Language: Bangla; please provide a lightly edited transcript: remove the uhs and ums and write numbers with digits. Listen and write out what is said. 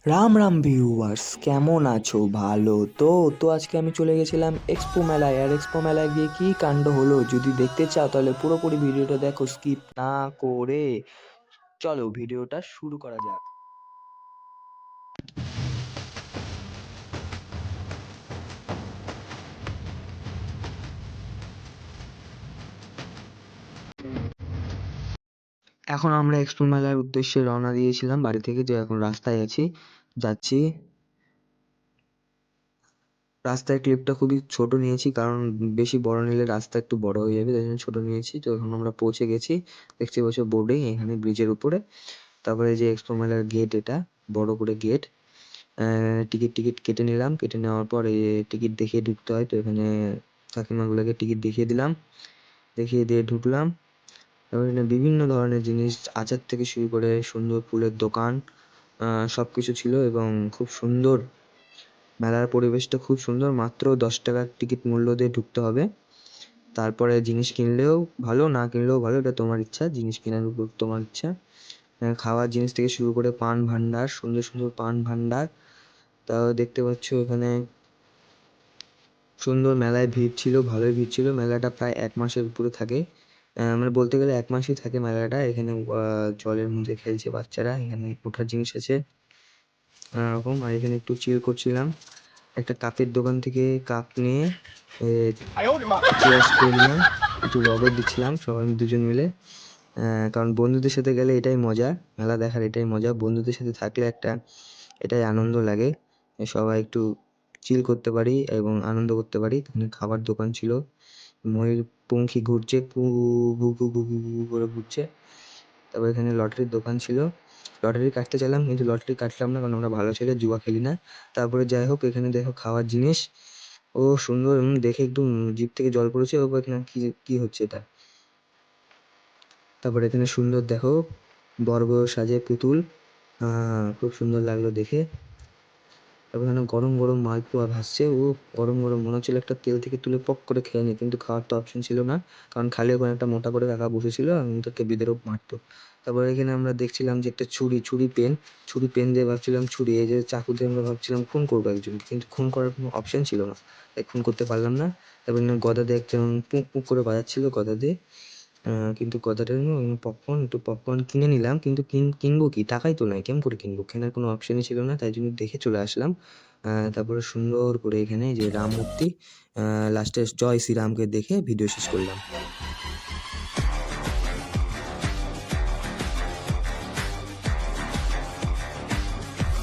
রাম রাম ভিউয়ার্স, কেমন আছো? ভালো তো? আজকে আমি চলে গেছিলাম এক্সপো মেলায়। আর এক্সপো মেলায় গিয়ে কি কাণ্ড হলো যদি দেখতে চাও তাহলে পুরোপুরি ভিডিওটা দেখো স্কিপ না করে। চলো ভিডিওটা শুরু করা যাক। এখন আমরা এক্সপো মেলার উদ্দেশ্যে রওনা দিয়েছিলাম বাড়ি থেকে, যে এখন রাস্তায় যাচ্ছি। রাস্তার ক্লিপটা খুবই ছোট নিয়েছি, কারণ বেশি বড় নিলে রাস্তা একটু বড় হয়ে যাবে, তাই জন্য ছোট নিয়েছি। তো এখন আমরা পৌঁছে গেছি, দেখতে পাচ্ছ বোর্ডে, এখানে ব্রিজের উপরে। তারপরে যে এক্সপো মেলার গেট, এটা বড় করে গেট। টিকিট টিকিট কেটে নিলাম। কেটে নেওয়ার পর টিকিট দেখিয়ে ঢুকতে হয়, তো এখানে কাকিমাগুলোকে টিকিট দেখিয়ে দিলাম, দেখিয়ে দিয়ে ঢুকলাম। তারপর এখানে বিভিন্ন ধরনের জিনিস, আচার থেকে শুরু করে সুন্দর ফুলের দোকান, সব কিছু ছিল এবং খুব সুন্দর। মেলার পরিবেশটা খুব সুন্দর। মাত্র 10 টাকার টিকিট মূল্য দিয়ে ঢুকতে হবে। তারপরে জিনিস কিনলেও ভালো, না কিনলেও ভালো, এটা তোমার ইচ্ছা, জিনিস কেনার উপর তোমার ইচ্ছা। খাওয়ার জিনিস থেকে শুরু করে পান ভান্ডার, সুন্দর সুন্দর পান ভান্ডার। তাও দেখতে পাচ্ছ এখানে সুন্দর। মেলায় ভিড় ছিল, ভালোই ভিড় ছিল। মেলাটা প্রায় 1 মাসের উপরে থাকে। মানে বলতে গেলে 1 মাসই থাকে মেলাটা। এখানে জলের মধ্যে খেলছে বাচ্চারা, এখানে ওঠার জিনিস আছে নানা রকম। আর এখানে একটু চিল করছিলাম, একটা কাপের দোকান থেকে কাপ নিয়ে চিয়ার্স করে নিলাম, একটু রগর দিচ্ছিলাম সবাই দুজন মিলে। কারণ বন্ধুদের সাথে গেলে এটাই মজা, মেলা দেখার এটাই মজা। বন্ধুদের সাথে থাকলে একটা এটাই আনন্দ লাগে, সবাই একটু চিল করতে পারি এবং আনন্দ করতে পারি। এখানে খাবার দোকান ছিল, ময়ূরপঙ্খী ঘুরছে, কু ঘু ঘু ঘু ঘু ঘু করে ঘুরছে। তারপর এখানে লটারির দোকান ছিল, লটারি কাটতে চাইলাম কিন্তু লটারি কাটলাম না, কারণ আমরা ভালো ছেলে, জুয়া খেলি না। তারপরে যাই হোক, এখানে দেখো খাওয়ার জিনিস, ও সুন্দর। দেখে একদম জিভ থেকে জল পড়েছে। ও এখানে কি কি হচ্ছে এটা? তারপরে এখানে সুন্দর দেখো বর্গ সাজে পুতুল, খুব সুন্দর লাগলো দেখে। তারপর এখানে গরম গরম মালপোয়া ভাসছে, ও গরম গরম মনে হচ্ছিল একটা তেল থেকে তুলে পক করে খেয়ে নি, কিন্তু খাওয়ার তো অপশন ছিল না, কারণ খালি ওখানে একটা মোটা করে কাকা বসেছিল এবং তাকে বিদেরও মারতো। তারপরে এখানে আমরা দেখছিলাম যে একটা ছুরি পেন দিয়ে ভাবছিলাম ছুরি, এই যে চাকু দিয়ে আমরা ভাবছিলাম খুন করবো একজনকে, কিন্তু খুন করার কোনো অপশন ছিল না, তাই খুন করতে পারলাম না। তারপর এখানে গদা দিয়ে একজন পুক পুক করে বাজাচ্ছিল গদা দিয়ে। কিন্তু কথাটা হলো, পপকর্ন কিনে নিলাম, কিন্তু কিনবো কি, টাকাই তো নাই, কেমন করে কিনবো? কেনার কোনো অপশনই ছিল না, তাই জন্য দেখে চলে আসলাম। তারপরে সুন্দর করে এখানে যে রাম মূর্তি, লাস্টে জয় শ্রীরামকে দেখে ভিডিও শেষ করলাম।